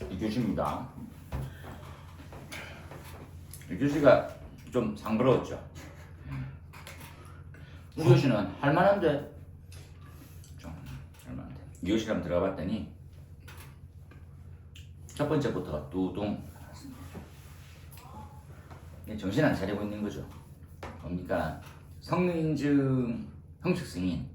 이 교시입니다. 이 교시가 좀 상그러웠죠. 이 교시는 할만한데 좀 할만한데 이 교시 한번 들어가 봤더니 첫 번째부터가 뚜둥 나왔습니다. 정신 안 차리고 있는 거죠. 뭡니까? 성능인증 형식 승인.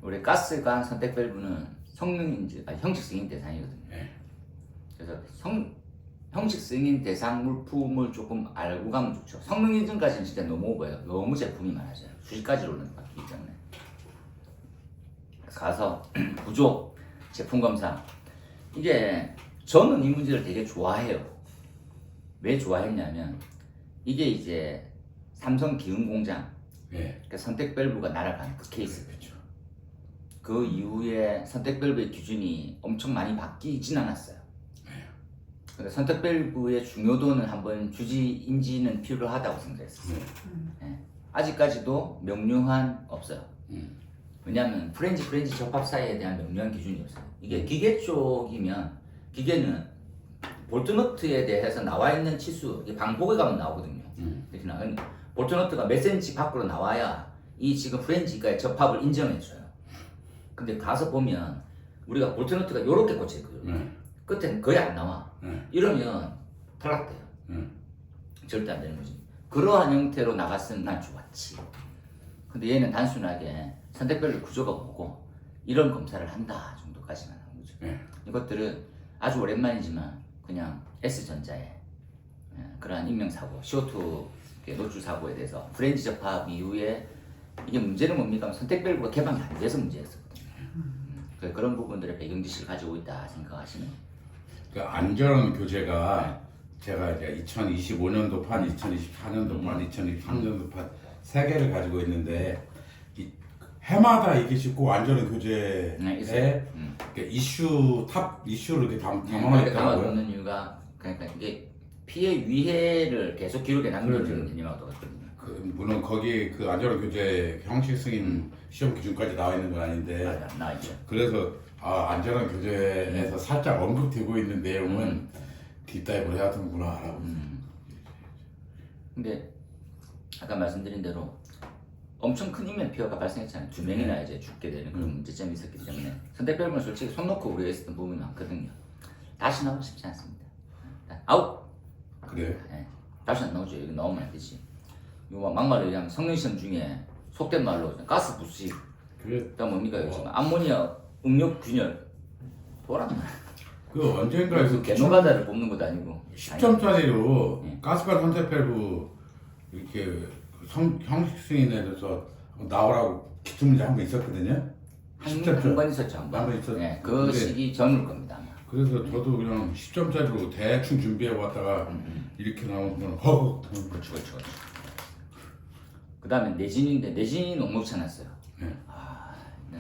우리 가스관 선택 밸브는 성능인증, 형식 승인 대상이거든요. 그래서 형식 승인 대상 물품을 조금 알고 가면 좋죠. 성능인증까지는 진짜 너무 오버해요. 너무 제품이 많아져요. 수십 가지로 바뀌기 때문에. 그래서 가서 구조, 제품 검사. 이게 저는 이 문제를 되게 좋아해요. 왜 좋아했냐면 이게 이제 삼성 기흥공장 그러니까 선택 밸브가 날아간 그 케이스. 그렇죠. 그 이후에 선택 밸브의 기준이 엄청 많이 바뀌진 않았어요. 근데 선택 밸브의 중요도는 한번 주지인지는 필요하다고 생각했어요. 아직까지도 명료한 없어요. 왜냐하면 프렌지 접합 사이에 대한 명료한 기준이 없어요. 이게 기계 쪽이면 기계는 볼트너트에 대해서 나와 있는 치수, 방폭에 가면 나오거든요. 이렇게 나오는 볼트너트가 몇 센치 밖으로 나와야 이 지금 프렌지가의 접합을 인정해줘요. 근데 가서 보면 우리가 볼트너트가 이렇게 꽂혀 있거든요. 끝에는 거의 안 나와. 이러면 탈락돼요. 절대 안 되는 거지. 그러한 형태로 나갔으면 난 좋았지. 근데 얘는 단순하게 선택별로 구조가 뭐고 이런 검사를 한다 정도까지만 한 거죠. 이것들은 아주 오랜만이지만 그냥 S전자의 그러한 인명사고, CO2 노출 사고에 대해서 프렌지 접합 이후에 이게 문제는 뭡니까? 선택별로가 개방이 안 돼서 문제였었거든요. 그런 부분들의 배경 지식을 가지고 있다 생각하시면 그 안전 교재가 제가 이제 2025년도판, 2024년도판, 2023년도판 세 개를 가지고 있는데 이 해마다 이게 꼭 안전 교재에 이슈 탑 이슈를 이렇게 담아놓고 있더라고요. 담아놓는 이유가 그러니까 이게 피해 위해를 계속 기록에 남겨주는 개념하고 똑같거든요. 물론 거기 그 안전 교재 형식 승인 시험 기준까지 나와 있는 건 아닌데 맞아, 나와 있죠. 그래서 안전한 교재에서 살짝 언급되고 있는 내용은 딥다이브를 해야 되는구나라고. 근데 아까 말씀드린 대로 엄청 큰 인명 피해가 발생했잖아요. 2명이나 이제 죽게 되는 그런 문제점이 있었기 때문에 선택별은 솔직히 손 놓고 우리가 했었던 부분이 많거든요. 다시 나오고 싶지 않습니다. 아웃! 그래요? 네. 다시 안 나오죠. 이거 나오면 안 되지. 이거 막말로 얘기하면 성능시험 중에 속된 말로 가스 부식, 그다음 뭡니까 요즘 암모니아 응력 균열 도란 말. 그 언젠가에서 개노가다를 뽑는 것도 아니고 10점짜리로 가스관 선택 밸브 이렇게 형식 승인에 대해서 나오라고 기출 문제 한 번 있었거든요. 한 번 있었죠. 한 번. 있었. 네, 그 시기 전일 겁니다. 아마. 그래서 저도 그냥 10점짜리로 대충 준비해 왔다가 이렇게 나오면 허. 그렇죠. 그 다음에 내진인데 내진이 녹록치 않았어요.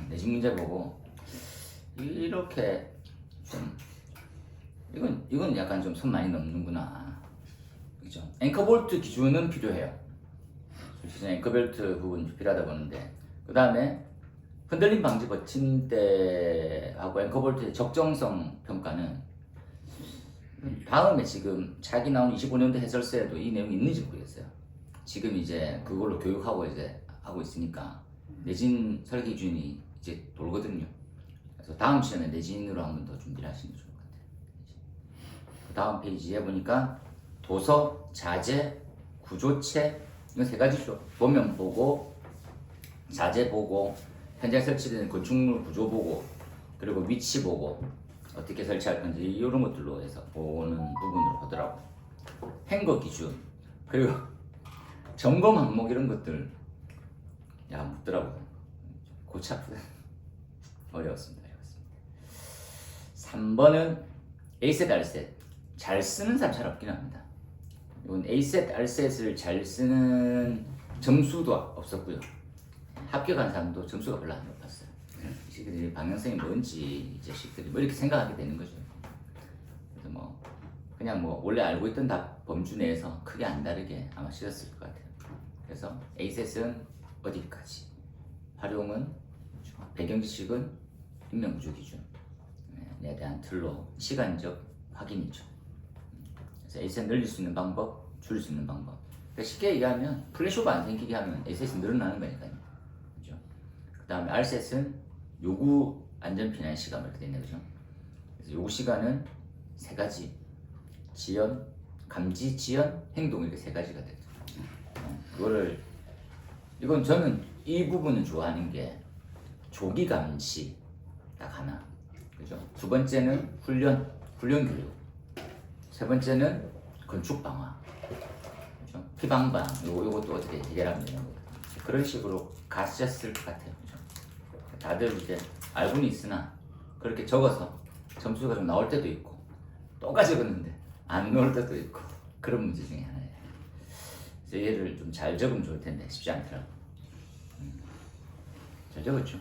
내진 문제 보고 이렇게 좀 이건 약간 좀 선 많이 넘는구나. 그죠? 앵커볼트 기준은 필요해요. 솔직히 앵커볼트 부분 필요하다 보는데 그 다음에 흔들림 방지 버침대하고 앵커볼트의 적정성 평가는 다음에 지금 자기 나온 25년도 해설서에도 이 내용이 있는지 모르겠어요. 지금 이제 그걸로 교육하고 이제 하고 있으니까 내진 설계 기준이 이제 돌거든요. 그래서 다음 시험에 내진으로 한 번 더 준비를 하시는 게 좋을 것 같아요. 그 다음 페이지에 보니까 도서, 자재, 구조체 이건 세 가지죠. 보면 보고, 자재 보고, 현장 설치된 건축물 구조 보고, 그리고 위치 보고 어떻게 설치할 건지 이런 것들로 해서 보는 부분으로 보더라고. 행거 기준 그리고 점검 항목 이런 것들 묻더라고요. 골치 아프다. 어려웠습니다. 3번은 A셋, R셋 잘 쓰는 사람 잘 없긴 합니다. 이건 A셋, R셋을 잘 쓰는 점수도 없었고요. 합격한 사람도 점수가 별로 안 높았어요. 이 새끼들이 방향성이 뭔지 이 자식들이 뭐 이렇게 생각하게 되는 거죠. 그래서 그냥 원래 알고 있던 답 범주 내에서 크게 안 다르게 아마 쓰였을 것 같아요. 그래서 A셋은 어디까지, 활용은 배경 지식은 인명구조 기준에 대한 틀로 시간적 확인이죠. 그래서 에이셋 늘릴 수 있는 방법, 줄일 수 있는 방법. 그러니까 쉽게 얘기하면 플래시오버 안 생기게 하면 에이셋이 늘어나는 거니까요. 그죠? 그 다음에 R셋은 요구 안전 피난 시간 이렇게 되네, 그죠? 그래서 요구 시간은 세 가지: 지연, 감지, 지연, 행동 이렇게 세 가지가 되죠. 그거를 이건 저는 이 부분은 좋아하는 게 조기 감시 딱 하나, 그죠? 두 번째는 훈련 교육. 세 번째는 건축 방화, 그죠? 피방방 요것도 어떻게 해결하면 되는 거. 그런 식으로 가셨을 것 같아요, 그죠? 다들 이제 알고는 있으나 그렇게 적어서 점수가 좀 나올 때도 있고 똑같이 적었는데 안 나올 때도 있고 그런 문제 중에 하나예요. 그래서 얘를 좀 잘 적으면 좋을 텐데 쉽지 않더라고. 잘 적었죠.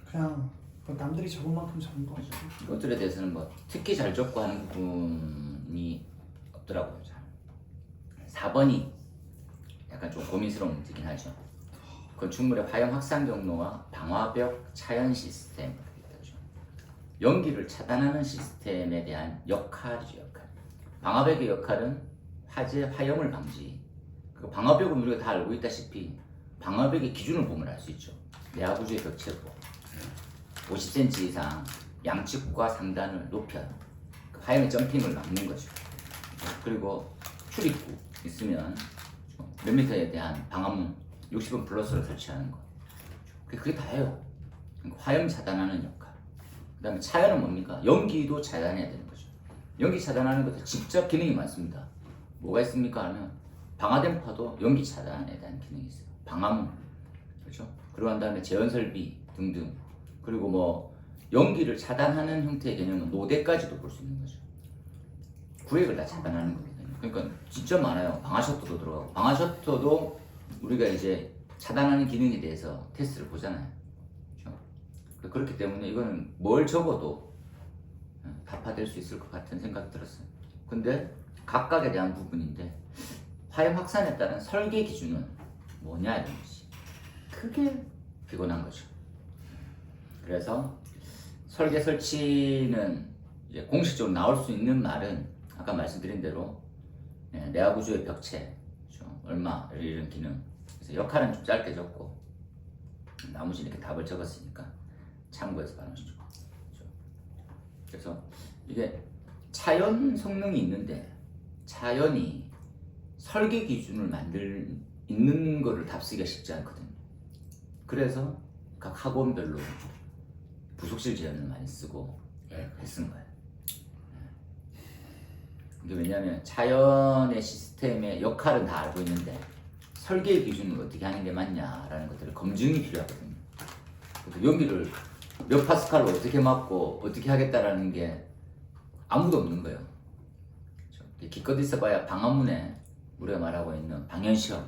그냥 뭐 남들이 적은 만큼 적은 거 같아요. 이것들에 대해서는 뭐 특히 잘 적고 하는 부분이 없더라고요. 잘. 4번이 약간 좀 고민스러운 문제긴 하죠. 건축물의 화형 확산 경로와 방화벽 차연 시스템. 연기를 차단하는 시스템에 대한 역할이죠. 역할. 방화벽의 역할은 화재 화염을 방지. 그 방화벽은 우리가 다 알고 있다시피 방화벽의 기준을 보면 알 수 있죠. 내화 구조의 벽체고 50cm 이상 양측과 상단을 높여 그 화염의 점핑을 막는 거죠. 그리고 출입구 있으면 몇 미터에 대한 방화문 60원 플러스를 설치하는 거. 그게 다예요. 화염 차단하는 역할. 그 다음에 차연은 뭡니까? 연기도 차단해야 되는 거죠. 연기 차단하는 것도 직접 기능이 많습니다. 뭐가 있습니까? 하면 방화댐퍼도 연기 차단에 대한 기능이 있어요. 방화문, 그렇죠? 그리고 한 다음에 제원 설비 등등. 그리고 뭐 연기를 차단하는 형태의 개념은 노대까지도 볼 수 있는 거죠. 구획을 다 차단하는 거거든요. 그러니까 진짜 많아요. 방화 셔터도 들어가고, 방화 셔터도 우리가 이제 차단하는 기능에 대해서 테스트를 보잖아요. 그렇죠? 그렇기 때문에 이거는 뭘 적어도 답화될 수 있을 것 같은 생각이 들었어요. 근데 각각에 대한 부분인데 화염 확산에 따른 설계 기준은 뭐냐 이런 것이 크게 피곤한 거죠. 그래서 설계 설치는 이제 공식적으로 나올 수 있는 말은 아까 말씀드린 대로 내화 구조의 벽체, 그렇죠? 얼마 이런 기능. 그래서 역할은 좀 짧게 적고 나머지 이렇게 답을 적었으니까 참고해서 봐주시죠. 그렇죠? 그래서 이게 차연 성능이 있는데 차연이 설계 기준을 있는 거를 답쓰기가 쉽지 않거든요. 그래서 각 학원별로 부속실 제한을 많이 쓰고 했은 거예요. 이게 왜냐하면 차연의 시스템의 역할은 다 알고 있는데 설계 기준을 어떻게 하는 게 맞냐라는 것들을 검증이 필요하거든요. 그래서 연기를 몇 파스칼로 어떻게 맞고 어떻게 하겠다라는 게 아무도 없는 거예요. 기껏 있어봐야 방화문에 우리가 말하고 있는 방연시험,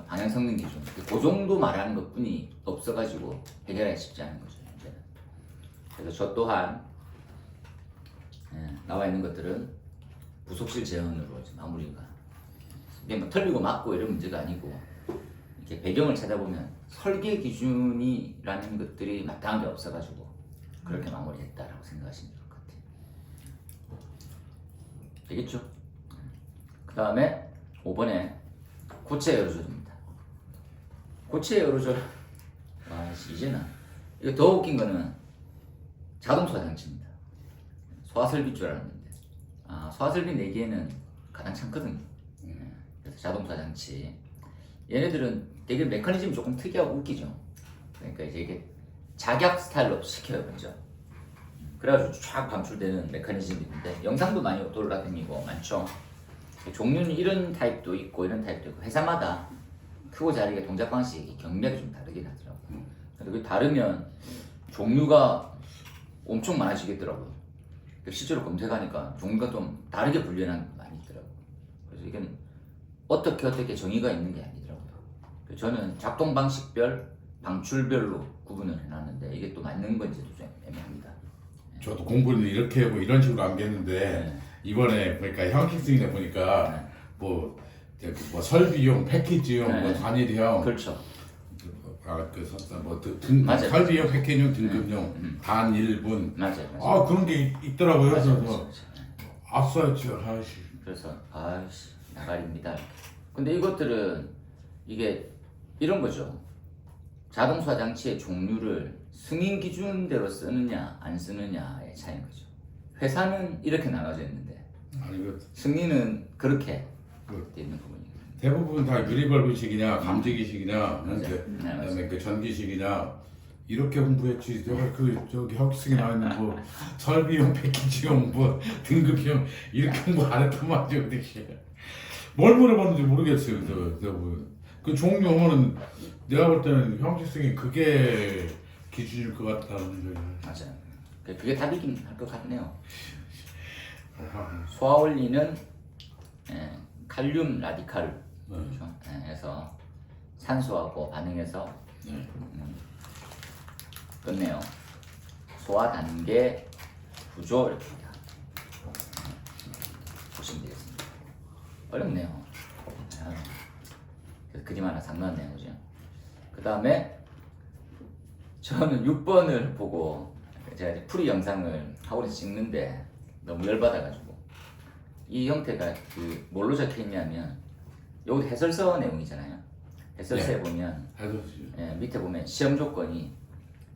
방연 성능 기준, 그 정도 말하는 것뿐이 없어가지고 해결하기 쉽지 않은 거죠. 이제는. 그래서 저 또한 나와 있는 것들은 부속실 재현으로 마무리가. 이게 뭐 털리고 막고 이런 문제가 아니고 이렇게 배경을 찾아보면 설계 기준이라는 것들이 마땅한 게 없어가지고 그렇게 마무리했다라고 생각하시면 좋을 것 같아요. 되겠죠? 그 다음에 5번에 고체 에어로졸입니다. 고체 에어로졸, 와, 이제는 이거 더 웃긴 거는 자동 소화장치입니다. 소화설비인 줄 알았는데 소화설비 내기에는 가장 참거든요. 그래서 자동 소화장치. 얘네들은 되게 메커니즘이 조금 특이하고 웃기죠. 그러니까 이제 이게 작약 스타일로 시켜요, 먼저. 그래가지고 쫙 방출되는 메커니즘이 있는데 영상도 많이 돌아다니고 많죠. 종류는 이런 타입도 있고 이런 타입도 있고 회사마다 크고 작게 동작 방식이 경력이 좀 다르긴 하더라고요. 근데 그 다르면 종류가 엄청 많아지겠더라고요. 실제로 검색하니까 종류가 좀 다르게 분류하는 게 많이 있더라고요. 그래서 이건 어떻게 정의가 있는 게 아니더라고요. 저는 작동 방식별, 방출별로 구분을 해놨는데 이게 또 맞는 건지도 좀 애매합니다. 저도 공부는 이렇게 하고 이런 식으로 안겠는데 이번에 보니까 형식승인에 보니까 뭐 설비용, 패키지용, 뭐 단일형, 그렇죠. 맞아요. 설비용, 패키지용, 등급용, 단 1분. 맞아요. 그런 게 있더라고요. 맞아요. 그래서 아싸지. 아이씨. 그래서 아이씨 나가립니다. 근데 이것들은 이게 이런 거죠. 자동차 장치의 종류를 승인 기준대로 쓰느냐 안 쓰느냐의 차이인 거죠. 회사는 이렇게 나눠져 있는데 아니 승인은 그렇게 그 돼 있는 부분이거든요. 대부분 다 유리벌브식이냐, 감지기식이냐, 네, 그다음에 그 전기식이냐 이렇게 공부했지. 내가 저기 형식이 나있는 뭐 설비용, 패키지용, 뭐 등급형 이렇게 공부 안 했단 말이죠. 뭘 물어봤는지 모르겠어요. 그 종류 오면은 내가 볼 때는 형식성이 그게 기준일 것 같다는 생각이. 맞아요. 그게 답이긴 할 것 같네요. 소화원리는 칼륨 라디칼 그렇죠? 해서 산소하고 반응해서 끝내요. 소화 단계 구조 이렇게입니다. 보시면 되겠습니다. 어렵네요. 그래서 그림 하나 상 넣었네요, 그죠? 그 다음에 저는 6번을 보고 제가 이제 풀이 영상을 학원에서 찍는데 너무 열받아가지고 이 형태가 그 뭘로 적혀있냐면 여기 해설서 내용이잖아요. 해설서에 보면 밑에 보면 시험 조건이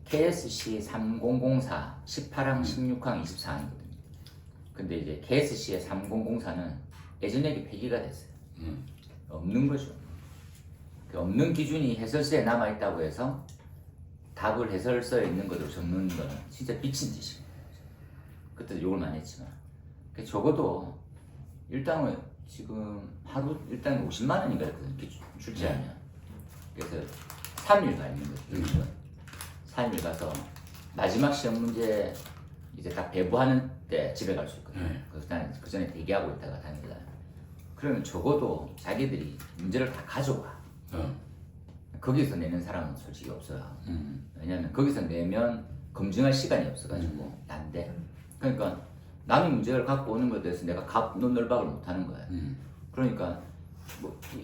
KSC 3004 18항 16항 24항이거든요. 근데 이제 KSC의 3004는 예전에 폐기가 됐어요. 없는 거죠. 그 없는 기준이 해설서에 남아있다고 해서 답을 해설서에 있는 것으로 적는 거는 진짜 미친 짓이에요. 그때도 욕을 많이 했지만 적어도 일당을 지금 하루 일당 50만 원인가 이렇게 출제하면 그래서 3일 가 있는 거죠. 3일 가서 마지막 시험 문제 이제 딱 배부하는 때 집에 갈 수 있거든요. 그 전에 대기하고 있다가 다니다. 그러면 적어도 자기들이 문제를 다 가져와. 거기서 내는 사람은 솔직히 없어요. 왜냐면 거기서 내면 검증할 시간이 없어가지고 난데. 그러니까 남이 문제를 갖고 오는 것에 대해서 내가 갑론을박을 못하는 거예요. 그러니까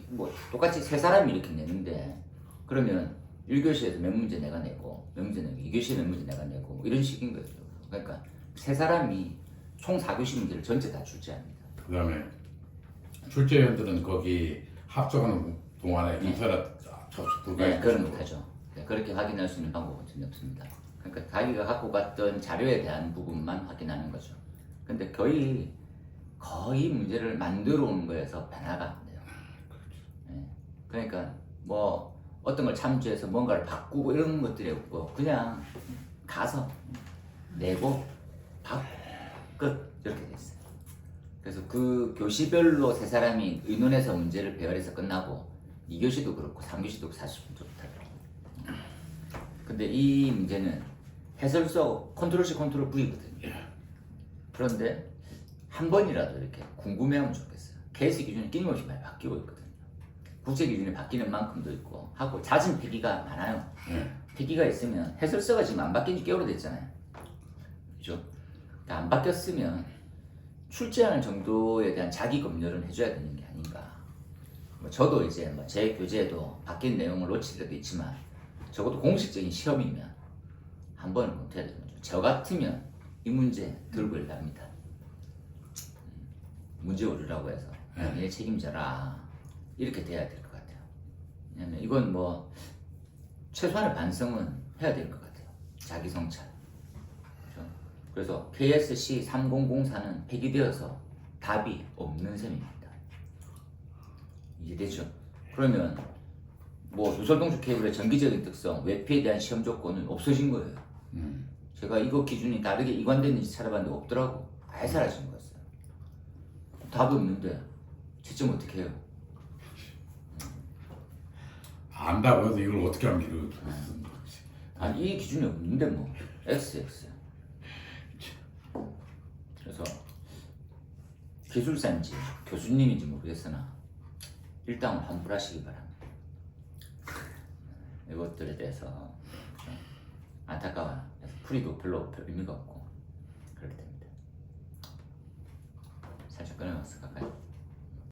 뭐 똑같이 세 사람이 이렇게 내는데 그러면 1교시에서 몇 문제 내가 내고 몇 문제 내고 2교시에 몇 문제 내가 내고 뭐 이런 식인 거죠. 그러니까 세 사람이 총 4교시 문제를 전체 다 출제합니다. 그 다음에 출제위원들은 거기 합격하는 동안에 인터넷 접속 불가해. 네, 그건 못하죠. 네, 그렇게 확인할 수 있는 방법은 전혀 없습니다. 그러니까 자기가 갖고 갔던 자료에 대한 부분만 확인하는 거죠. 근데 거의 문제를 만들어 오는 거에서 변화가 안 돼요. 네, 그러니까 뭐 어떤 걸 참조해서 뭔가를 바꾸고 이런 것들이 없고 그냥 가서 내고 받고 끝 이렇게 됐어요. 그래서 그 교시별로 세 사람이 의논해서 문제를 배열해서 끝나고 2교시도 그렇고 3교시도 40분 좋다. 근데 이 문제는 해설서 컨트롤 C 컨트롤 V거든요. 그런데 한 번이라도 이렇게 궁금해하면 좋겠어요. KS 기준이 끊임없이 많이 바뀌고 있거든요. 국제 기준이 바뀌는 만큼도 있고 하고 잦은 폐기가 많아요. 폐기가 있으면 해설서가 지금 안 바뀐 지 꽤 오래됐잖아요. 그죠? 그러니까 안 바뀌었으면 출제하는 정도에 대한 자기 검열은 해줘야 되는 게 아닌가. 뭐 저도 이제 뭐 제 교재에도 바뀐 내용을 놓칠 때도 있지만 적어도 공식적인 시험이면 한 번은 못 해야 되는 거죠. 저 같으면 이 문제 들고 일납니다. 문제 오류라고 해서 내 책임져라 이렇게 돼야 될 것 같아요. 왜냐면 이건 뭐 최소한의 반성은 해야 될 것 같아요. 자기 성찰. 그렇죠? 그래서 KSC 3004는 폐기되어서 답이 없는 셈입니다. 이해되죠? 그러면 뭐 누설동축 케이블의 정기적인 특성, 외피에 대한 시험 조건은 없어진 거예요. 제가 이거 기준이 다르게 이관됐는지 찾아봤는데 없더라고. 아예 사라진 거였어요. 답이 없는데 채점 어떻게 해요? 안다고 해서 이걸 어떻게 합니까? 아니 이 기준이 없는데 뭐 XX. 그래서 기술사인지 교수님인지 모르겠으나 일단 환불하시기 바랍니다. 이것들에 대해서 안타까워요. 풀이도 별로 의미가 없고 그렇게 됩니다. 살짝 끊어놨어 가까이.